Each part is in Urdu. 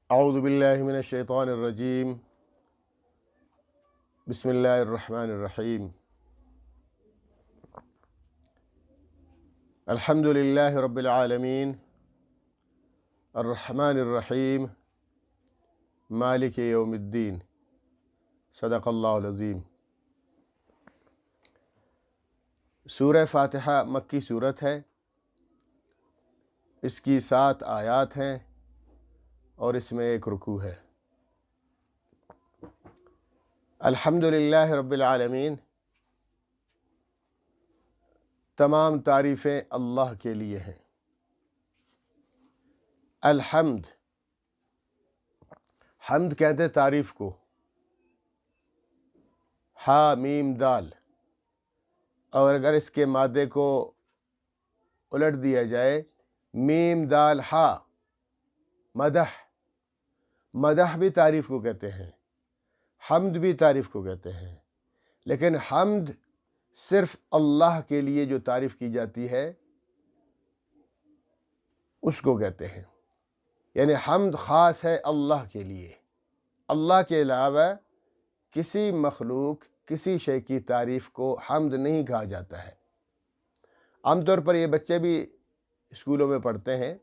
اعوذ باللہ من الشیطان الرجیم بسم اللہ الرحمن الرحیم الحمد للہ رب العالمین الرحمن الرحیم مالک یوم الدین صدق اللہ العظیم۔ سورہ فاتحہ مکی صورت ہے، اس کی 7 آیات ہیں اور اس میں 1 رکوع ہے۔ الحمدللہ رب العالمین، تمام تعریفیں اللہ کے لیے ہیں۔ الحمد، حمد کہتے ہیں تعریف کو، ہا میم دال، اور اگر اس کے مادے کو الٹ دیا جائے میم دال ہا، مدح، مدح بھی تعریف کو کہتے ہیں، حمد بھی تعریف کو کہتے ہیں، لیکن حمد صرف اللہ کے لیے جو تعریف کی جاتی ہے اس کو کہتے ہیں، یعنی حمد خاص ہے اللہ کے لیے۔ اللہ کے علاوہ کسی مخلوق، کسی شے کی تعریف کو حمد نہیں کہا جاتا ہے۔ عام طور پر یہ بچے بھی اسکولوں میں پڑھتے ہیں،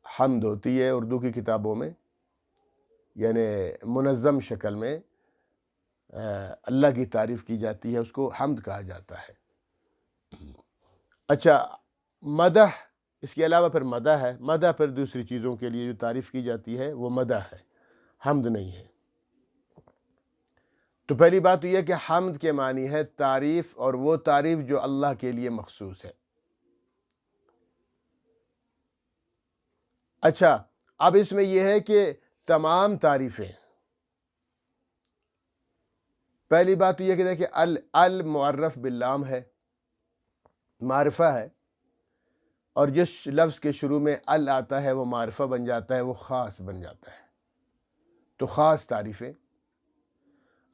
حمد ہوتی ہے اردو کی کتابوں میں، یعنی منظم شکل میں اللہ کی تعریف کی جاتی ہے، اس کو حمد کہا جاتا ہے۔ اچھا، مدح، اس کے علاوہ پھر مدح ہے، مدح پھر دوسری چیزوں کے لیے جو تعریف کی جاتی ہے وہ مدح ہے، حمد نہیں ہے۔ تو پہلی بات تو یہ کہ حمد کے معنی ہے تعریف، اور وہ تعریف جو اللہ کے لیے مخصوص ہے۔ اچھا، اب اس میں یہ ہے کہ تمام تعریفیں، پہلی بات تو یہ کہ دیکھیں المعرف باللام ہے، معرفہ ہے، اور جس لفظ کے شروع میں ال آتا ہے وہ معرفہ بن جاتا ہے، وہ خاص بن جاتا ہے، تو خاص تعریفیں۔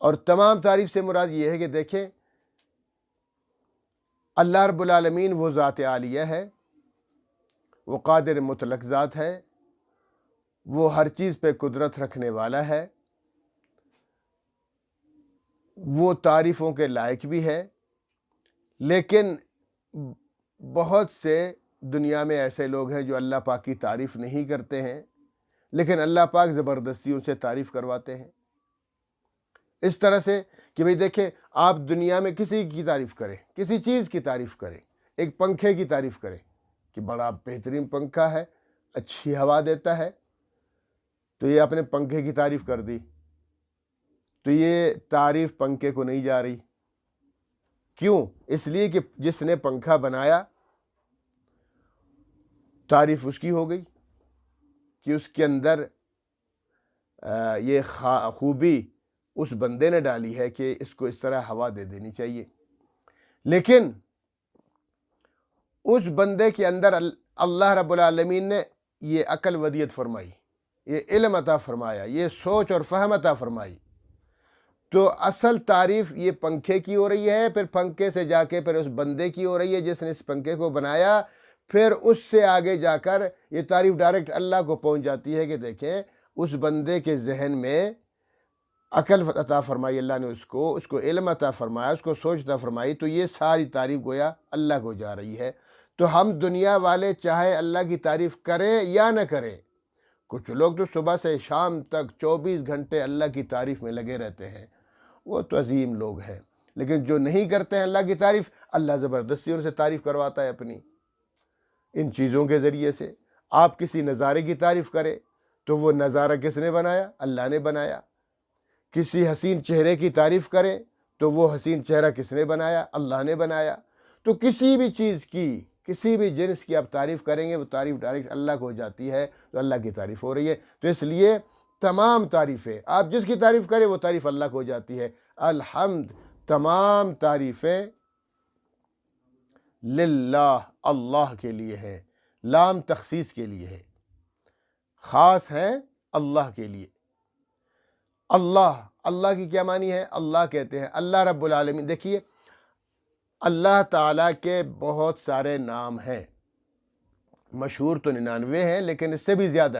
اور تمام تعریف سے مراد یہ ہے کہ دیکھیں اللہ رب العالمین وہ ذات عالیہ ہے، وہ قادر مطلق ذات ہے، وہ ہر چیز پہ قدرت رکھنے والا ہے، وہ تعریفوں کے لائق بھی ہے، لیکن بہت سے دنیا میں ایسے لوگ ہیں جو اللہ پاک کی تعریف نہیں کرتے ہیں، لیکن اللہ پاک زبردستی ان سے تعریف کرواتے ہیں۔ اس طرح سے کہ بھئی دیکھیں، آپ دنیا میں کسی کی تعریف کریں، کسی چیز کی تعریف کریں، ایک پنکھے کی تعریف کریں کہ بڑا بہترین پنکھا ہے، اچھی ہوا دیتا ہے، تو یہ اپنے پنکھے کی تعریف کر دی، تو یہ تعریف پنکھے کو نہیں جا رہی۔ کیوں؟ اس لیے کہ جس نے پنکھا بنایا تعریف اس کی ہو گئی کہ اس کے اندر یہ خوبی اس بندے نے ڈالی ہے کہ اس کو اس طرح ہوا دے دینی چاہیے، لیکن اس بندے کے اندر اللہ رب العالمین نے یہ عقل ودیت فرمائی، یہ علم عطا فرمایا، یہ سوچ اور فہم عطا فرمائی، تو اصل تعریف یہ پنکھے کی ہو رہی ہے، پھر پنکھے سے جا کے پھر اس بندے کی ہو رہی ہے جس نے اس پنکھے کو بنایا، پھر اس سے آگے جا کر یہ تعریف ڈائریکٹ اللہ کو پہنچ جاتی ہے کہ دیکھیں اس بندے کے ذہن میں عقل عطا فرمائی اللہ نے، اس کو علم عطا فرمایا، اس کو سوچ عطا فرمائی، تو یہ ساری تعریف گویا اللہ کو جا رہی ہے۔ تو ہم دنیا والے چاہے اللہ کی تعریف کریں یا نہ کریں، کچھ لوگ تو صبح سے شام تک 24 گھنٹے اللہ کی تعریف میں لگے رہتے ہیں، وہ تو عظیم لوگ ہیں، لیکن جو نہیں کرتے ہیں اللہ کی تعریف، اللہ زبردستی ان سے تعریف کرواتا ہے اپنی ان چیزوں کے ذریعے سے۔ آپ کسی نظارے کی تعریف کریں تو وہ نظارہ کس نے بنایا؟ اللہ نے بنایا۔ کسی حسین چہرے کی تعریف کریں تو وہ حسین چہرہ کس نے بنایا؟ اللہ نے بنایا۔ تو کسی بھی چیز کی، کسی بھی جنس کی آپ تعریف کریں گے، وہ تعریف ڈائریکٹ اللہ کو ہو جاتی ہے، تو اللہ کی تعریف ہو رہی ہے۔ تو اس لیے تمام تعریفیں، آپ جس کی تعریف کریں وہ تعریف اللہ کو ہو جاتی ہے۔ الحمد، تمام تعریفیں للہ، اللہ کے لیے ہے، لام تخصیص کے لیے ہے، خاص ہیں اللہ کے لیے۔ اللہ، اللہ کی کیا معنی ہے؟ اللہ کہتے ہیں اللہ رب العالمین۔ دیکھیے اللہ تعالیٰ کے بہت سارے نام ہیں، مشہور تو 99 ہیں لیکن اس سے بھی زیادہ،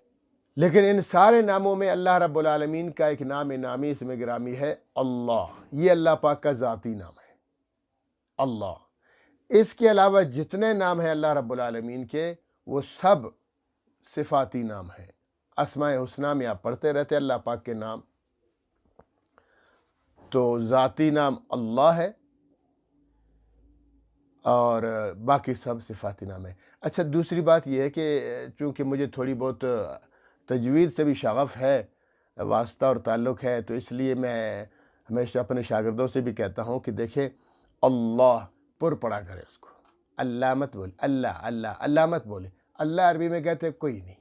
لیکن ان سارے ناموں میں اللہ رب العالمین کا ایک نام نامی اسم گرامی ہے اللہ. یہ اللہ پاک کا ذاتی نام ہے اللہ. اس کے علاوہ جتنے نام ہیں اللہ رب العالمین کے وہ سب صفاتی نام ہیں. اسماء حسنہ میں آپ پڑھتے رہتے اللہ پاک کے نام، تو ذاتی نام اللہ ہے اور باقی سب صفاتی نام ہے. اچھا، دوسری بات یہ ہے کہ چونکہ مجھے تھوڑی بہت تجوید سے بھی شغف ہے، واسطہ اور تعلق ہے، تو اس لیے میں ہمیشہ اپنے شاگردوں سے بھی کہتا ہوں کہ دیکھیں اللہ پر پڑھا کرے اس کو، اللہ مت بولے، اللہ اللہ اللہ مت بولے. اللہ عربی میں کہتے ہیں کوئی نہیں،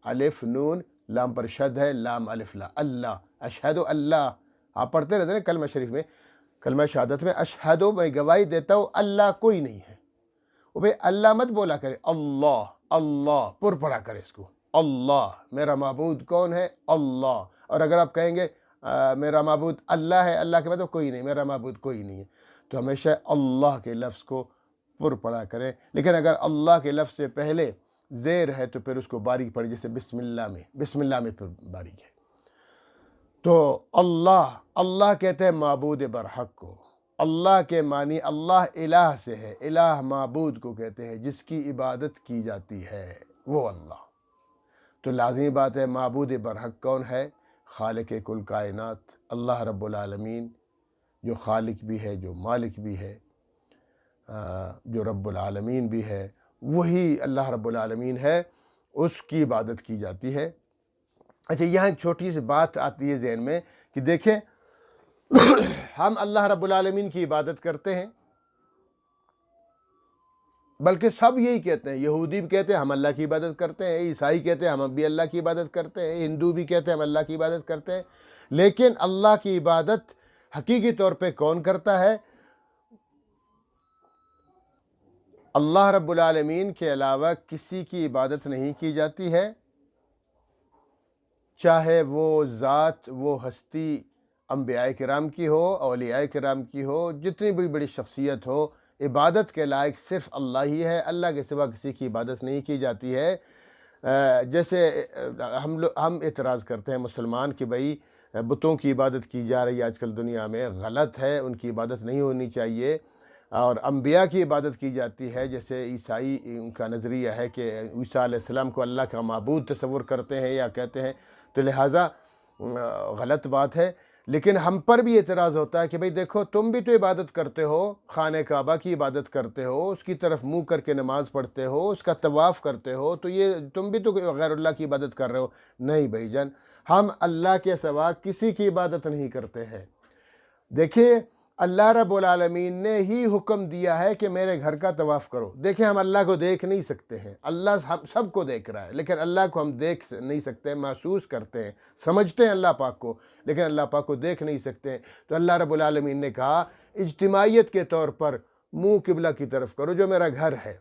الف نون لام پر شد ہے، لام الف لا، اللہ اشہد اللہ. آپ پڑھتے رہتے ہیں کلمہ شریف میں، کلمہ شہادت میں اشہد میں گواہی دیتا ہوں اللہ کوئی نہیں ہے. وہ بھئی اللہ مت بولا کرے، اللہ اللہ پر پڑھا کرے اس کو. اللہ میرا معبود کون ہے؟ اللہ. اور اگر آپ کہیں گے میرا معبود اللہ ہے، اللہ کے بعد کوئی نہیں، میرا معبود کوئی نہیں ہے، تو ہمیشہ اللہ کے لفظ کو پر پڑھا کریں. لیکن اگر اللہ کے لفظ سے پہلے زیر ہے تو پھر اس کو باریک پڑھیں، جیسے بسم اللہ میں پھر باریک ہے. تو اللہ اللہ کہتے ہیں معبود برحق کو. اللہ کے معنی اللہ الہ سے ہے، الہ معبود کو کہتے ہیں جس کی عبادت کی جاتی ہے، وہ اللہ. تو لازمی بات ہے معبود برحق کون ہے؟ خالق کل کائنات اللہ رب العالمین، جو خالق بھی ہے، جو مالک بھی ہے، جو رب العالمین بھی ہے، وہی اللہ رب العالمین ہے، اس کی عبادت کی جاتی ہے. اچھا، یہاں ایک چھوٹی سی بات آتی ہے ذہن میں کہ دیکھیں ہم اللہ رب العالمین کی عبادت کرتے ہیں، بلکہ سب یہی کہتے ہیں. یہودی بھی کہتے ہیں ہم اللہ کی عبادت کرتے ہیں، عیسائی کہتے ہیں ہم بھی اللہ کی عبادت کرتے ہیں، ہندو بھی کہتے ہیں ہم اللہ کی عبادت کرتے ہیں. لیکن اللہ کی عبادت حقیقی طور پہ کون کرتا ہے؟ اللہ رب العالمین کے علاوہ کسی کی عبادت نہیں کی جاتی ہے، چاہے وہ ذات، وہ ہستی انبیاء کرام کی ہو، اولیاء کرام کی ہو، جتنی بھی بڑی شخصیت ہو، عبادت کے لائق صرف اللہ ہی ہے. اللہ کے سوا کسی کی عبادت نہیں کی جاتی ہے. جیسے ہم اعتراض کرتے ہیں مسلمان کہ بھئی بتوں کی عبادت کی جا رہی ہے آج کل دنیا میں، غلط ہے، ان کی عبادت نہیں ہونی چاہیے. اور انبیاء کی عبادت کی جاتی ہے، جیسے عیسائی ان کا نظریہ ہے کہ عیسیٰ علیہ السلام کو اللہ کا معبود تصور کرتے ہیں یا کہتے ہیں، تو لہٰذا غلط بات ہے. لیکن ہم پر بھی اعتراض ہوتا ہے کہ بھئی دیکھو تم بھی تو عبادت کرتے ہو، خانہ کعبہ کی عبادت کرتے ہو، اس کی طرف منہ کر کے نماز پڑھتے ہو، اس کا طواف کرتے ہو، تو یہ تم بھی تو غیر اللہ کی عبادت کر رہے ہو. نہیں بھائی جان، ہم اللہ کے سوا کسی کی عبادت نہیں کرتے ہیں. دیکھیے اللہ رب العالمین نے ہی حکم دیا ہے کہ میرے گھر کا طواف کرو. دیکھیں ہم اللہ کو دیکھ نہیں سکتے ہیں، اللہ ہم سب کو دیکھ رہا ہے، لیکن اللہ کو ہم دیکھ نہیں سکتے، محسوس کرتے ہیں، سمجھتے ہیں اللہ پاک کو، لیکن اللہ پاک کو دیکھ نہیں سکتے. تو اللہ رب العالمین نے کہا اجتماعیت کے طور پر منہ قبلہ کی طرف کرو، جو میرا گھر ہے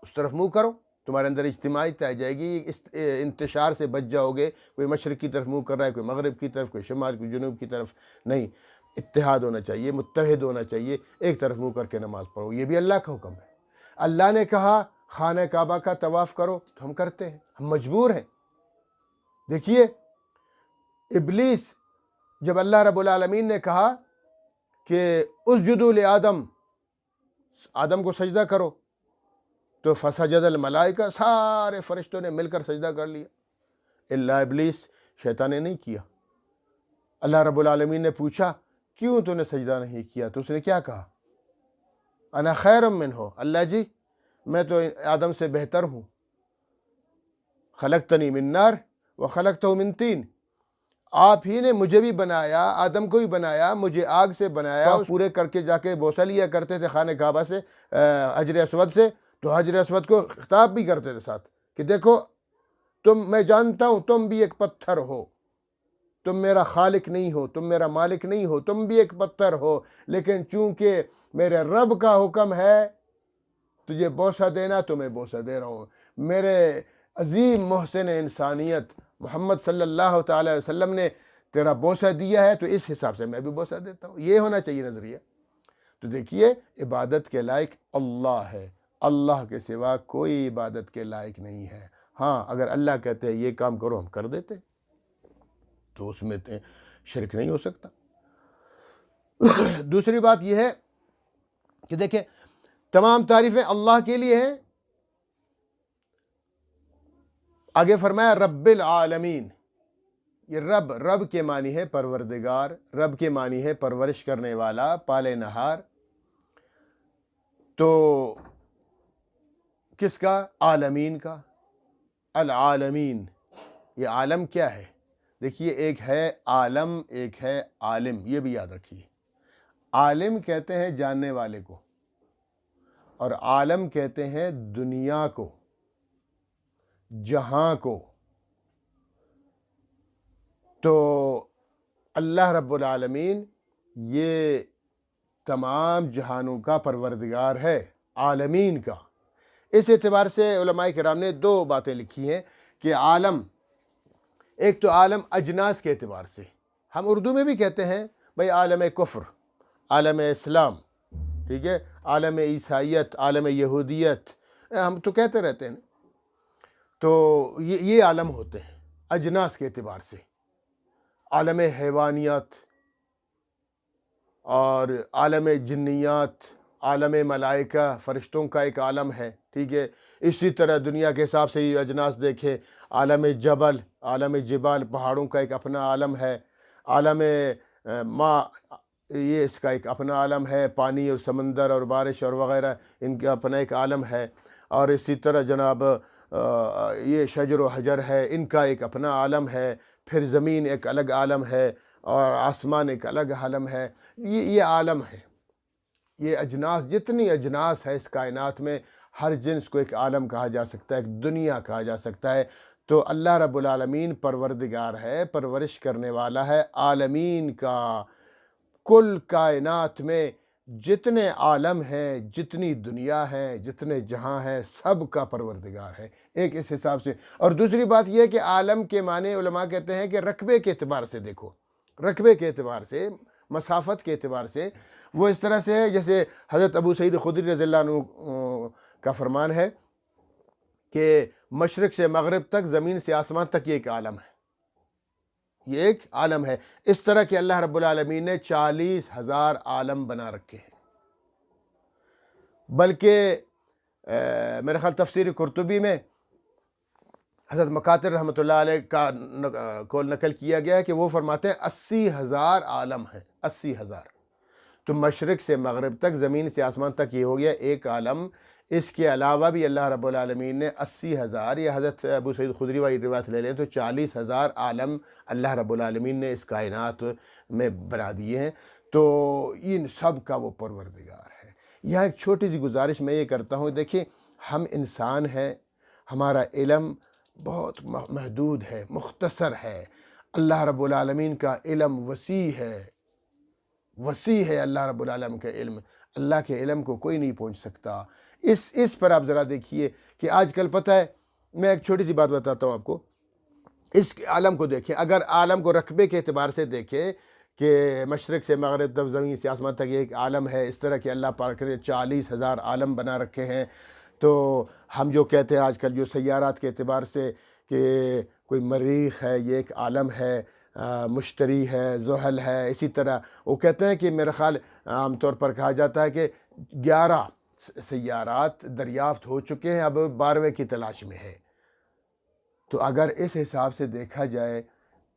اس طرف منہ کرو، تمہارے اندر اجتماعیت آ جائے گی، اس انتشار سے بچ جاؤ گے. کوئی مشرق کی طرف منہ کر رہا ہے، کوئی مغرب کی طرف، کوئی شمال، کوئی جنوب کی طرف، نہیں. اتحاد ہونا چاہیے، متحد ہونا چاہیے، ایک طرف منہ کر کے نماز پڑھو. یہ بھی اللہ کا حکم ہے. اللہ نے کہا خانہ کعبہ کا طواف کرو تو ہم کرتے ہیں، ہم مجبور ہیں. دیکھیے ابلیس جب اللہ رب العالمین نے کہا کہ اسجدوا لآدم، آدم کو سجدہ کرو، تو فسجد الملائکہ، سارے فرشتوں نے مل کر سجدہ کر لیا، الا ابلیس، شیطان نے نہیں کیا. اللہ رب العالمین نے پوچھا کیوں تو نے سجدہ نہیں کیا؟ تو اس نے کیا کہا؟ انا خیر منہ، اللہ جی میں تو آدم سے بہتر ہوں. خلقتنی من نار وخلقتہ من طین، آپ ہی نے مجھے بھی بنایا، آدم کو بھی بنایا، مجھے آگ سے بنایا. پورے کر کے جا کے بوسہ لیا کرتے تھے خانہ کعبہ سے، حجر اسود سے، تو حجر اسود کو خطاب بھی کرتے تھے ساتھ کہ دیکھو میں جانتا ہوں تم بھی ایک پتھر ہو، تم میرا خالق نہیں ہو، تم میرا مالک نہیں ہو، تم بھی ایک پتھر ہو، لیکن چونکہ میرے رب کا حکم ہے تجھے بوسہ دینا تو میں بوسہ دے رہا ہوں. میرے عظیم محسن انسانیت محمد صلی اللہ تعالی وسلم نے تیرا بوسہ دیا ہے، تو اس حساب سے میں بھی بوسہ دیتا ہوں. یہ ہونا چاہیے نظریہ. تو دیکھیے عبادت کے لائق اللہ ہے، اللہ کے سوا کوئی عبادت کے لائق نہیں ہے. ہاں اگر اللہ کہتے ہیں یہ کام کرو ہم کر دیتے، تو اس میں شرک نہیں ہو سکتا۔ دوسری بات یہ ہے کہ دیکھیں تمام تعریفیں اللہ کے لیے ہیں۔ آگے فرمایا رب العالمین، یہ رب کے معنی ہے پروردگار، رب کے معنی ہے پرورش کرنے والا، پالے نہار۔ تو کس کا؟ عالمین کا۔ العالمین، یہ عالم کیا ہے؟ دیکھیے ایک ہے عالم، ایک ہے عالم، یہ بھی یاد رکھیے۔ عالم کہتے ہیں جاننے والے کو، اور عالم کہتے ہیں دنیا کو، جہاں کو۔ تو اللہ رب العالمین یہ تمام جہانوں کا پروردگار ہے، عالمین کا۔ اس اعتبار سے علماء کرام نے دو باتیں لکھی ہیں کہ عالم، ایک تو عالم اجناس کے اعتبار سے، ہم اردو میں بھی کہتے ہیں بھئی عالم کفر، عالم اسلام، ٹھیک ہے، عالم عیسائیت، عالم یہودیت، ہم تو کہتے رہتے ہیں۔ تو یہ عالم ہوتے ہیں اجناس کے اعتبار سے، عالم حیوانیات اور عالم جنیات، عالم ملائکہ، فرشتوں کا ایک عالم ہے، ٹھیک ہے۔ اسی طرح دنیا کے حساب سے یہ اجناس دیکھیں، عالم جبل، عالم جبال، پہاڑوں کا ایک اپنا عالم ہے، عالم ماء، یہ اس کا ایک اپنا عالم ہے، پانی اور سمندر اور بارش اور وغیرہ، ان کا اپنا ایک عالم ہے۔ اور اسی طرح جناب یہ شجر و حجر ہے، ان کا ایک اپنا عالم ہے۔ پھر زمین ایک الگ عالم ہے، اور آسمان ایک الگ عالم ہے۔ یہ عالم ہے، یہ اجناس، جتنی اجناس ہے اس کائنات میں، ہر جنس کو ایک عالم کہا جا سکتا ہے، ایک دنیا کہا جا سکتا ہے۔ تو اللہ رب العالمین پروردگار ہے، پرورش کرنے والا ہے عالمین کا۔ کل کائنات میں جتنے عالم ہیں، جتنی دنیا ہے، جتنے جہاں ہیں، سب کا پروردگار ہے، ایک اس حساب سے۔ اور دوسری بات یہ ہے کہ عالم کے معنی علماء کہتے ہیں کہ رقبے کے اعتبار سے دیکھو، رقبے کے اعتبار سے، مسافت کے اعتبار سے، وہ اس طرح سے ہے جیسے حضرت ابو سعید خدری رضی اللہ عنہ کا فرمان ہے کہ مشرق سے مغرب تک، زمین سے آسمان تک یہ ایک عالم ہے، یہ ایک عالم ہے۔ اس طرح کہ اللہ رب العالمین نے 40,000 عالم بنا رکھے ہیں۔ بلکہ میرے خیال تفسیر قرطبی میں حضرت مکاتر رحمۃ اللہ علیہ کا قول نقل کیا گیا ہے کہ وہ فرماتے ہیں 80,000 عالم ہیں، 80,000۔ تو مشرق سے مغرب تک، زمین سے آسمان تک یہ ہو گیا ایک عالم۔ اس کے علاوہ بھی اللہ رب العالمین نے 80,000، یا حضرت ابو سعید خدری والی روایت لے لیں تو 40,000 عالم اللہ رب العالمین نے اس کائنات میں بنا دیے ہیں۔ تو ان سب کا وہ پروردگار ہے۔ یہاں ایک چھوٹی سی گزارش میں یہ کرتا ہوں، دیکھیں ہم انسان ہیں، ہمارا علم بہت محدود ہے، مختصر ہے۔ اللہ رب العالمین کا علم وسیع ہے، وسیع ہے اللہ رب العالمین کا علم۔ اللہ کے علم کو کوئی نہیں پہنچ سکتا۔ اس پر آپ ذرا دیکھیے کہ آج کل پتہ ہے، میں ایک چھوٹی سی بات بتاتا ہوں آپ کو، اس عالم کو دیکھیں، اگر عالم کو رقبے کے اعتبار سے دیکھیں کہ مشرق سے مغرب تک، زمین سے آسمان تک یہ ایک عالم ہے، اس طرح کہ اللہ پاک نے 40,000 عالم بنا رکھے ہیں۔ تو ہم جو کہتے ہیں آج کل جو سیارات کے اعتبار سے کہ کوئی مریخ ہے، یہ ایک عالم ہے، مشتری ہے، زحل ہے، اسی طرح وہ کہتے ہیں کہ میرا خیال عام طور پر کہا جاتا ہے کہ 11 سیارات دریافت ہو چکے ہیں، اب 12ویں کی تلاش میں ہے۔ تو اگر اس حساب سے دیکھا جائے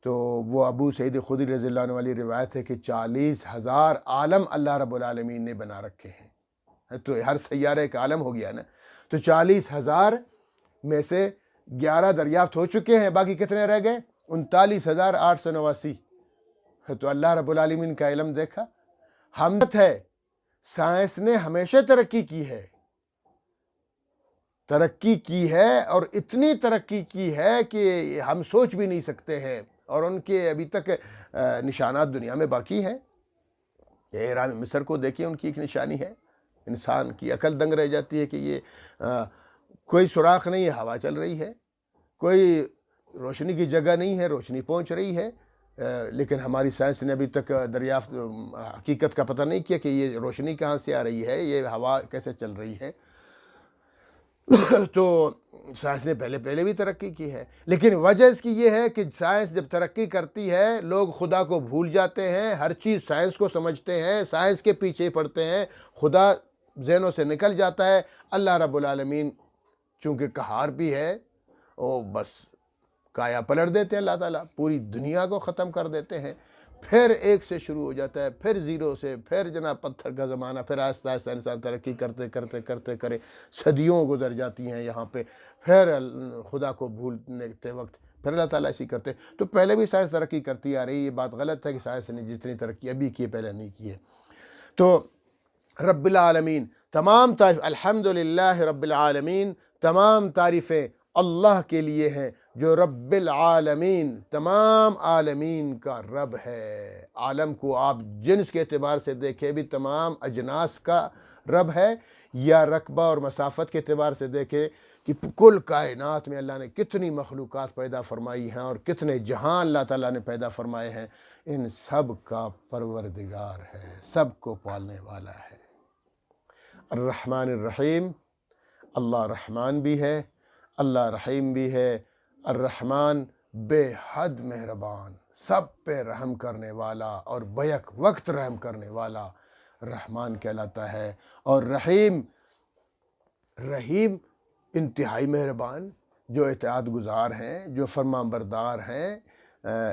تو وہ ابو سعید خدری رضی اللہ عنہ والی روایت ہے کہ 40,000 عالم اللہ رب العالمین نے بنا رکھے ہیں۔ تو ہر سیارہ ایک عالم ہو گیا نا۔ تو 40,000 میں سے 11 دریافت ہو چکے ہیں، باقی کتنے رہ گئے؟ 39,889۔ تو اللہ رب العالمین کا علم دیکھا، حمد ہے، سائنس نے ہمیشہ ترقی کی ہے، ترقی کی ہے، اور اتنی ترقی کی ہے کہ ہم سوچ بھی نہیں سکتے ہیں، اور ان کے ابھی تک نشانات دنیا میں باقی ہیں۔ اہرام مصر کو دیکھیں، ان کی ایک نشانی ہے، انسان کی عقل دنگ رہ جاتی ہے کہ یہ کوئی سوراخ نہیں ہے، ہوا چل رہی ہے، کوئی روشنی کی جگہ نہیں ہے، روشنی پہنچ رہی ہے، لیکن ہماری سائنس نے ابھی تک دریافت حقیقت کا پتہ نہیں کیا کہ یہ روشنی کہاں سے آ رہی ہے، یہ ہوا کیسے چل رہی ہے۔ تو سائنس نے پہلے بھی ترقی کی ہے، لیکن وجہ اس کی یہ ہے کہ سائنس جب ترقی کرتی ہے لوگ خدا کو بھول جاتے ہیں، ہر چیز سائنس کو سمجھتے ہیں، سائنس کے پیچھے پڑتے ہیں، خدا ذہنوں سے نکل جاتا ہے۔ اللہ رب العالمین چونکہ قہار بھی ہے، وہ بس کایا پلٹ دیتے ہیں، اللہ تعالیٰ پوری دنیا کو ختم کر دیتے ہیں، پھر ایک سے شروع ہو جاتا ہے، پھر زیرو سے، پھر جناب پتھر کا زمانہ، پھر آہستہ آہستہ انسان ترقی کرتے کرے صدیوں گزر جاتی ہیں یہاں پہ، پھر خدا کو بھولنے کے وقت پھر اللہ تعالیٰ ایسی کرتے۔ تو پہلے بھی سائنس ترقی کرتی آ رہی ہے، یہ بات غلط ہے کہ سائنس نے جتنی ترقی ابھی کی ہے پہلے نہیں کی ہے۔ تو رب العالمین تمام تعریف، الحمدللہ رب العالمین، تمام تعریفیں اللہ کے لیے ہیں جو رب العالمین، تمام عالمین کا رب ہے۔ عالم کو آپ جنس کے اعتبار سے دیکھیں بھی تمام اجناس کا رب ہے، یا رقبہ اور مسافت کے اعتبار سے دیکھیں کہ کل کائنات میں اللہ نے کتنی مخلوقات پیدا فرمائی ہیں اور کتنے جہاں اللہ تعالیٰ نے پیدا فرمائے ہیں، ان سب کا پروردگار ہے، سب کو پالنے والا ہے۔ الرحمن الرحیم، اللہ رحمان بھی ہے، اللہ رحیم بھی ہے۔ الرحمن بے حد مہربان، سب پہ رحم کرنے والا اور بیک وقت رحم کرنے والا رحمان کہلاتا ہے۔ اور رحیم انتہائی مہربان، جو اطاعت گزار ہیں، جو فرمان بردار ہیں،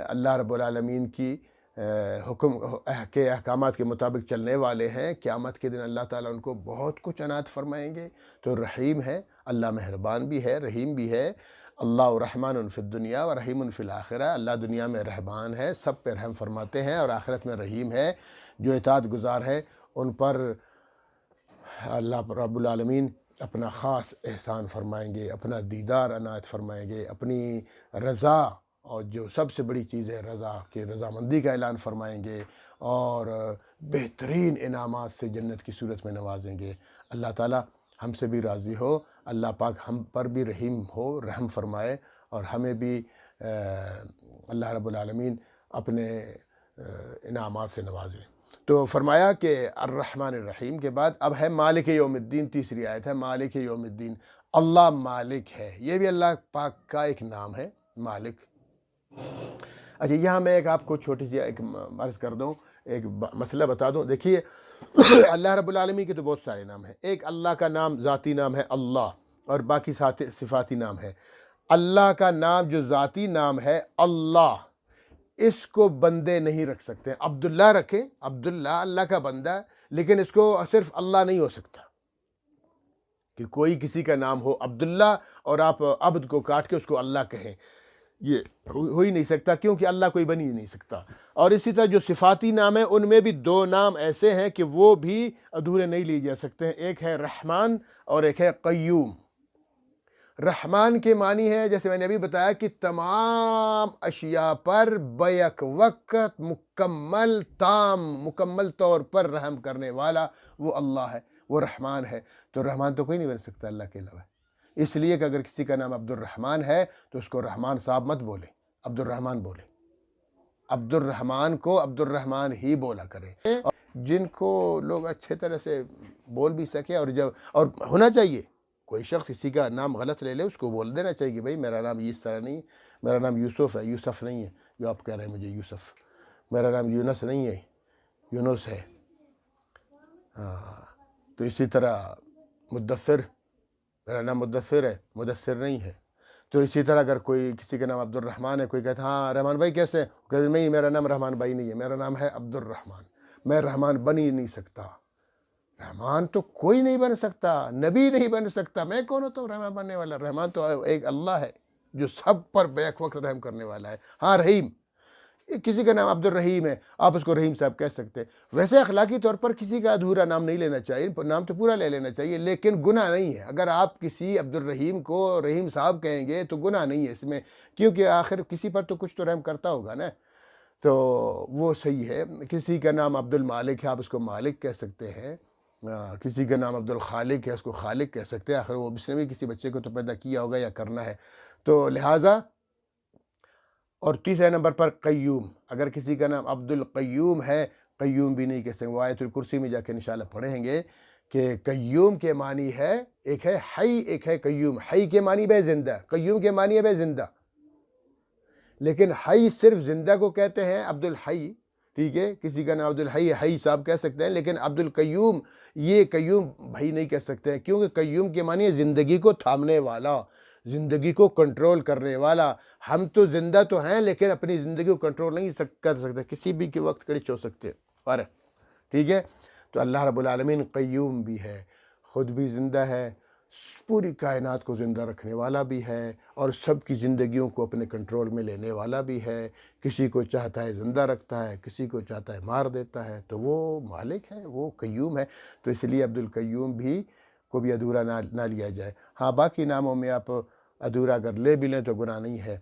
اللہ رب العالمین کی حکم کے احکامات کے مطابق چلنے والے ہیں، قیامت کے دن اللہ تعالیٰ ان کو بہت کچھ عنایت فرمائیں گے۔ تو رحیم ہے، اللہ مہربان بھی ہے، رحیم بھی ہے۔ اللہ رحمان فی الدنیا و رحیم فی الآخرہ، اللہ دنیا میں رحمان ہے، سب پہ رحم فرماتے ہیں، اور آخرت میں رحیم ہے، جو اطاعت گزار ہے ان پر اللہ رب العالمین اپنا خاص احسان فرمائیں گے، اپنا دیدار عنایت فرمائیں گے، اپنی رضا، اور جو سب سے بڑی چیز ہے رضا، کہ رضامندی کا اعلان فرمائیں گے، اور بہترین انعامات سے جنت کی صورت میں نوازیں گے۔ اللہ تعالیٰ ہم سے بھی راضی ہو، اللہ پاک ہم پر بھی رحیم ہو، رحم فرمائے، اور ہمیں بھی اللہ رب العالمین اپنے انعامات سے نوازے۔ تو فرمایا کہ الرحمن الرحیم کے بعد اب ہے مالک یوم الدین، تیسری آیت ہے مالک یوم الدین۔ اللہ مالک ہے، یہ بھی اللہ پاک کا ایک نام ہے، مالک۔ اچھا، یہاں میں ایک آپ کو چھوٹی سی ایک عرض کر دوں، ایک مسئلہ بتا دوں۔ دیکھیے اللہ رب العالمین کے تو بہت سارے نام ہیں، ایک اللہ کا نام ذاتی نام ہے اللہ، اور باقی صفاتی نام ہے۔ اللہ کا نام جو ذاتی نام ہے اللہ، اس کو بندے نہیں رکھ سکتے۔ عبداللہ رکھیں، عبداللہ اللہ کا بندہ ہے، لیکن اس کو صرف اللہ نہیں ہو سکتا کہ کوئی کسی کا نام ہو عبداللہ اور آپ عبد کو کاٹ کے اس کو اللہ کہیں، یہ ہو ہی نہیں سکتا، کیونکہ اللہ کوئی بن ہی نہیں سکتا۔ اور اسی طرح جو صفاتی نام ہیں ان میں بھی دو نام ایسے ہیں کہ وہ بھی ادھورے نہیں لیے جا سکتے ہیں، ایک ہے رحمان اور ایک ہے قیوم۔ رحمان کے معنی ہے، جیسے میں نے ابھی بتایا، کہ تمام اشیاء پر بیک وقت مکمل طور پر رحم کرنے والا وہ اللہ ہے، وہ رحمان ہے۔ تو رحمان تو کوئی نہیں بن سکتا اللہ کے علاوہ، اس لیے کہ اگر کسی کا نام عبد الرحمن ہے تو اس کو رحمان صاحب مت بولے، عبد الرحمن بولے، عبد الرحمن کو عبد الرحمن ہی بولا کرے، جن کو لوگ اچھے طرح سے بول بھی سکے، اور ہونا چاہیے کوئی شخص کسی کا نام غلط لے اس کو بول دینا چاہیے کہ بھائی میرا نام اس طرح نہیں، میرا نام یوسف ہے، یوسف نہیں ہے جو آپ کہہ رہے ہیں مجھے یوسف، میرا نام یونس نہیں ہے، یونس ہے۔ تو اسی طرح مدثر، میرا نام مدثر ہے، مدثر نہیں ہے۔ تو اسی طرح اگر کوئی کسی کا نام عبد الرحمن ہے، کوئی کہتا ہاں رحمان بھائی کیسے، کہتے نہیں میرا نام رحمان بھائی نہیں ہے، میرا نام ہے عبد الرحمن، میں رحمان بن ہی نہیں سکتا۔ رحمان تو کوئی نہیں بن سکتا، نبی نہیں بن سکتا، میں کون ہوتا ہوں رحمان بننے والا؟ رحمان تو ایک اللہ ہے جو سب پر بیک وقت رحم کرنے والا ہے۔ ہاں رحیم، کسی کا نام عبد الرحیم ہے، آپ اس کو رحیم صاحب کہہ سکتے ہیں۔ ویسے اخلاقی طور پر کسی کا ادھورا نام نہیں لینا چاہیے، نام تو پورا لے لینا چاہیے، لیکن گناہ نہیں ہے اگر آپ کسی عبد الرحیم کو رحیم صاحب کہیں گے تو گناہ نہیں ہے اس میں، کیونکہ آخر کسی پر تو کچھ تو رحم کرتا ہوگا نا، تو وہ صحیح ہے۔ کسی کا نام عبد المالک ہے، آپ اس کو مالک کہہ سکتے ہیں، کسی کا نام عبد الخالق ہے، اس کو خالق کہہ سکتے ہیں، آخر وہ اس نے بھی کسی بچے کو تو پیدا کیا ہوگا یا کرنا ہے، تو لہٰذا۔ اور تیسرے نمبر پر قیوم، اگر کسی کا نام عبد القیوم ہے، قیوم بھی نہیں کہہ سکتے۔ وہ آیت الکرسی میں جا کے انشاءاللہ پڑھیں گے کہ قیوم کے معنی ہے، ایک ہے حی، ایک ہے قیوم۔ حی کے معنی بے زندہ، قیوم کے معنی ہے بے زندہ، لیکن حی صرف زندہ کو کہتے ہیں، عبد الحی، ٹھیک ہے، کسی کا نام عبد الحی، حی صاحب کہہ سکتے ہیں، لیکن عبد القیوم، یہ قیوم بھائی نہیں کہہ سکتے ہیں، کیونکہ قیوم کے معنی ہے زندگی کو تھامنے والا، زندگی کو کنٹرول کرنے والا۔ ہم تو زندہ تو ہیں لیکن اپنی زندگی کو کنٹرول نہیں کر سکتے، کسی بھی کے وقت کڑچ ہو سکتے ہیں، ٹھیک ہے۔ تو اللہ رب العالمین قیوم بھی ہے، خود بھی زندہ ہے، پوری کائنات کو زندہ رکھنے والا بھی ہے، اور سب کی زندگیوں کو اپنے کنٹرول میں لینے والا بھی ہے۔ کسی کو چاہتا ہے زندہ رکھتا ہے، کسی کو چاہتا ہے مار دیتا ہے، تو وہ مالک ہے، وہ قیوم ہے۔ تو اس لیے عبد القیوم بھی کو بھی ادھورا نہ لیا جائے۔ ہاں باقی ناموں میں آپ ادھورا اگر لے بھی لیں تو گناہ نہیں ہے۔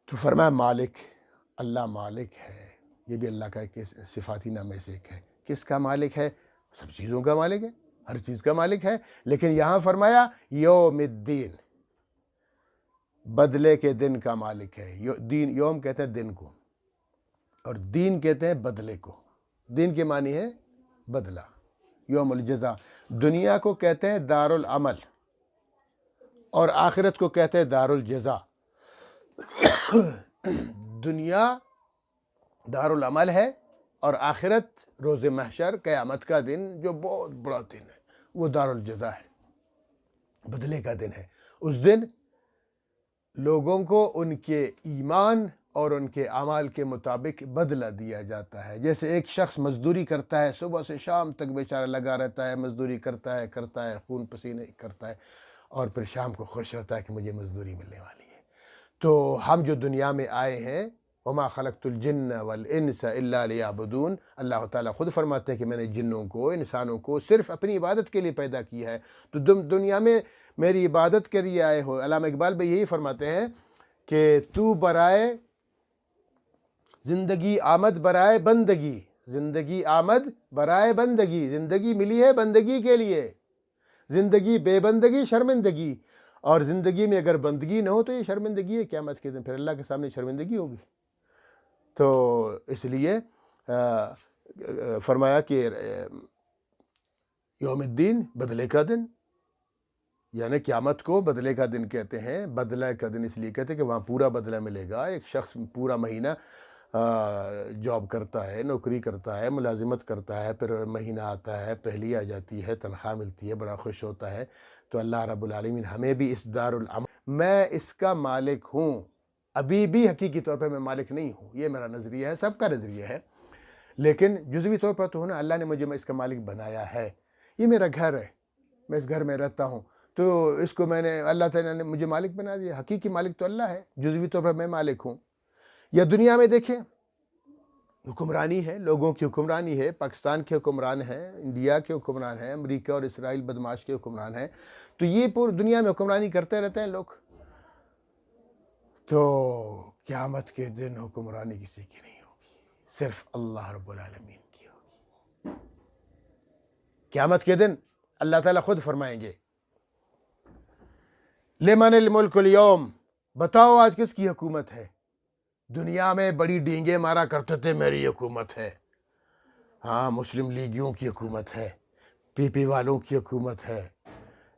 تو فرمایا مالک، اللہ مالک ہے، یہ بھی اللہ کا ایک صفاتی نامے سے ایک ہے۔ کس کا مالک ہے؟ سب چیزوں کا مالک ہے، ہر چیز کا مالک ہے، لیکن یہاں فرمایا یوم الدین، بدلے کے دن کا مالک ہے۔ دین، یوم کہتے ہیں دن کو، اور دین کہتے ہیں بدلے کو۔ دین کے معنی ہے بدلہ، یوم الجزا۔ دنیا کو کہتے ہیں دار العمل، اور آخرت کو کہتے ہیں دار الجزا۔ دنیا دار العمل ہے، اور آخرت روز محشر، قیامت کا دن جو بہت بڑا دن ہے، وہ دار الجزا ہے، بدلے کا دن ہے۔ اس دن لوگوں کو ان کے ایمان اور ان کے اعمال کے مطابق بدلہ دیا جاتا ہے۔ جیسے ایک شخص مزدوری کرتا ہے، صبح سے شام تک بیچارہ لگا رہتا ہے، مزدوری کرتا ہے، خون پسینے کرتا ہے، اور پھر شام کو خوش ہوتا ہے کہ مجھے مزدوری ملنے والی ہے۔ تو ہم جو دنیا میں آئے ہیں، وما خلقت الجن والانس الا لیعبدون، اللہ تعالیٰ خود فرماتے ہیں کہ میں نے جنوں کو، انسانوں کو صرف اپنی عبادت کے لیے پیدا کیا ہے، تو تم دنیا میں میری عبادت کے لیے آئے ہو۔ علامہ اقبال بھی یہی فرماتے ہیں کہ تو برائے زندگی آمد برائے بندگی، زندگی آمد برائے بندگی، زندگی ملی ہے بندگی کے لیے، زندگی بے بندگی شرمندگی، اور زندگی میں اگر بندگی نہ ہو تو یہ شرمندگی ہے، قیامت کے دن پھر اللہ کے سامنے شرمندگی ہوگی۔ تو اس لیے فرمایا کہ یوم الدین، بدلے کا دن، یعنی قیامت کو بدلے کا دن کہتے ہیں۔ بدلے کا دن اس لیے کہتے ہیں کہ وہاں پورا بدلہ ملے گا۔ ایک شخص پورا مہینہ جاب کرتا ہے، نوکری کرتا ہے، ملازمت کرتا ہے، پھر مہینہ آتا ہے، پہلی آ جاتی ہے، تنخواہ ملتی ہے، بڑا خوش ہوتا ہے۔ تو اللہ رب العالمین ہمیں بھی اس دار العمل، میں اس کا مالک ہوں، ابھی بھی حقیقی طور پہ میں مالک نہیں ہوں، یہ میرا نظریہ ہے، سب کا نظریہ ہے، لیکن جزوی طور پر تو ہوں نا، اللہ نے مجھے اس کا مالک بنایا ہے، یہ میرا گھر ہے، میں اس گھر میں رہتا ہوں، تو اس کو میں نے، اللہ تعالیٰ نے مجھے مالک بنا دیا۔ حقیقی مالک تو اللہ ہے، جزوی طور پر میں مالک ہوں۔ یا دنیا میں دیکھیں، حکمرانی ہے، لوگوں کی حکمرانی ہے، پاکستان کے حکمران ہیں، انڈیا کے حکمران ہیں، امریکہ اور اسرائیل بدماش کے حکمران ہیں، تو یہ پوری دنیا میں حکمرانی کرتے رہتے ہیں لوگ۔ تو قیامت کے دن حکمرانی کسی کی نہیں ہوگی، صرف اللہ رب العالمین کی ہوگی۔ قیامت کے دن اللہ تعالیٰ خود فرمائیں گے لمن الملک اليوم، بتاؤ آج کس کی حکومت ہے؟ دنیا میں بڑی ڈینگیں مارا کرتے تھے میری حکومت ہے، ہاں مسلم لیگیوں کی حکومت ہے، پی پی والوں کی حکومت ہے،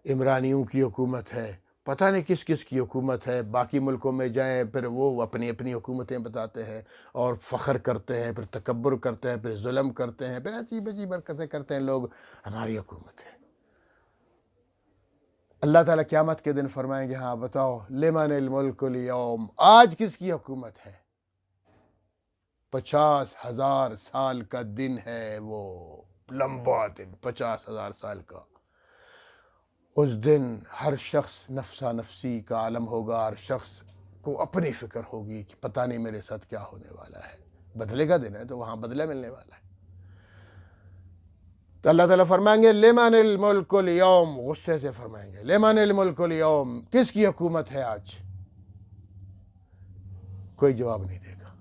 عمرانیوں کی حکومت ہے، پتہ نہیں کس کس کی حکومت ہے۔ باقی ملکوں میں جائیں، پھر وہ اپنی اپنی حکومتیں بتاتے ہیں اور فخر کرتے ہیں، پھر تکبر کرتے ہیں، پھر ظلم کرتے ہیں، پھر عجیب عجیب حرکتیں کرتے ہیں لوگ، ہماری حکومت ہے۔ اللہ تعالیٰ قیامت کے دن فرمائیں گے ہاں بتاؤ لمن الملک اليوم، آج کس کی حکومت ہے؟ 50,000 سال کا دن ہے، وہ لمبا دن، 50,000 سال کا۔ اس دن ہر شخص نفسا نفسی کا عالم ہوگا، ہر شخص کو اپنی فکر ہوگی کہ پتہ نہیں میرے ساتھ کیا ہونے والا ہے۔ بدلے کا دن ہے تو وہاں بدلہ ملنے والا ہے۔ تو اللہ تعالیٰ فرمائیں گے لمن الملک اليوم، غصے سے فرمائیں گے لمن الملک اليوم، کس کی حکومت ہے آج؟ کوئی جواب نہیں دے گا۔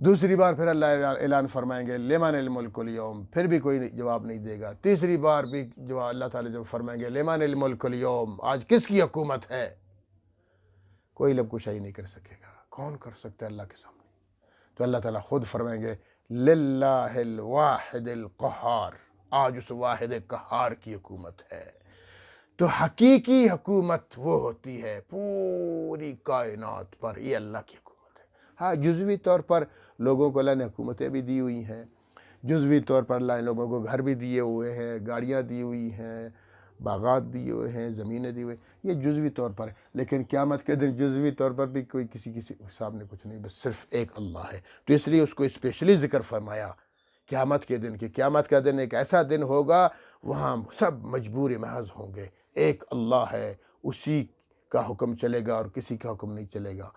دوسری بار پھر اللہ اعلان فرمائیں گے لمن الملک اليوم، پھر بھی کوئی جواب نہیں دے گا۔ تیسری بار بھی جواب اللہ تعالیٰ جب فرمائیں گے لمن الملک اليوم، آج کس کی حکومت ہے؟ کوئی لب کشائی نہیں کر سکے گا۔ کون کر سکتا ہے اللہ کے سامنے؟ تو اللہ تعالیٰ خود فرمائیں گے للہ الواحد القہار، آج اس واحد قہار کی حکومت ہے۔ تو حقیقی حکومت وہ ہوتی ہے پوری کائنات پر، یہ اللہ کی حکومت ہے۔ ہاں جزوی طور پر لوگوں کو اللہ نے حکومتیں بھی دی ہوئی ہیں، جزوی طور پر اللہ نے لوگوں کو گھر بھی دیے ہوئے ہیں، گاڑیاں دی ہوئی ہیں، باغات دیے ہوئے ہیں، زمینیں دی ہوئے ہیں، یہ جزوی طور پر ہے۔ لیکن قیامت کے دن جزوی طور پر بھی کوئی کسی سامنے کچھ نہیں، بس صرف ایک اللہ ہے۔ تو اس لیے اس کو اسپیشلی ذکر فرمایا قیامت کے دن، کہ قیامت کا دن ایک ایسا دن ہوگا وہاں سب مجبور محض ہوں گے، ایک اللہ ہے، اسی کا حکم چلے گا اور کسی کا حکم نہیں چلے گا۔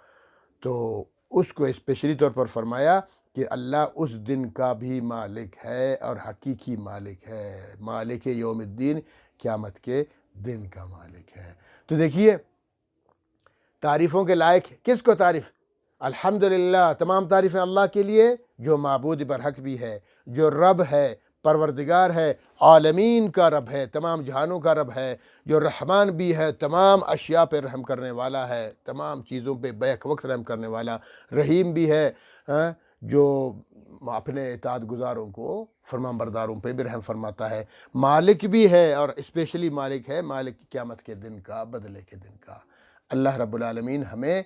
تو اس کو اسپیشلی طور پر فرمایا کہ اللہ اس دن کا بھی مالک ہے اور حقیقی مالک ہے، مالک یوم الدین، قیامت کے دن کا مالک ہے۔ تو دیکھیے تعریفوں کے لائق کس کو تعریف؟ الحمدللہ، تمام تعریفیں اللہ کے لیے جو معبود برحق بھی ہے، جو رب ہے، پروردگار ہے، عالمین کا رب ہے، تمام جہانوں کا رب ہے، جو رحمان بھی ہے، تمام اشیاء پہ رحم کرنے والا ہے، تمام چیزوں پہ بیک وقت رحم کرنے والا، رحیم بھی ہے، جو اپنے اطاعت گزاروں کو، فرمان برداروں پہ بھی رحم فرماتا ہے، مالک بھی ہے، اور اسپیشلی مالک ہے، مالک قیامت کے دن کا، بدلے کے دن کا۔ اللہ رب العالمین ہمیں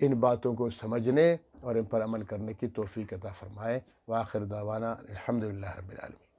ان باتوں کو سمجھنے اور ان پر عمل کرنے کی توفیق عطا فرمائے۔ وآخر دعوانا الحمدللہ رب العالمین۔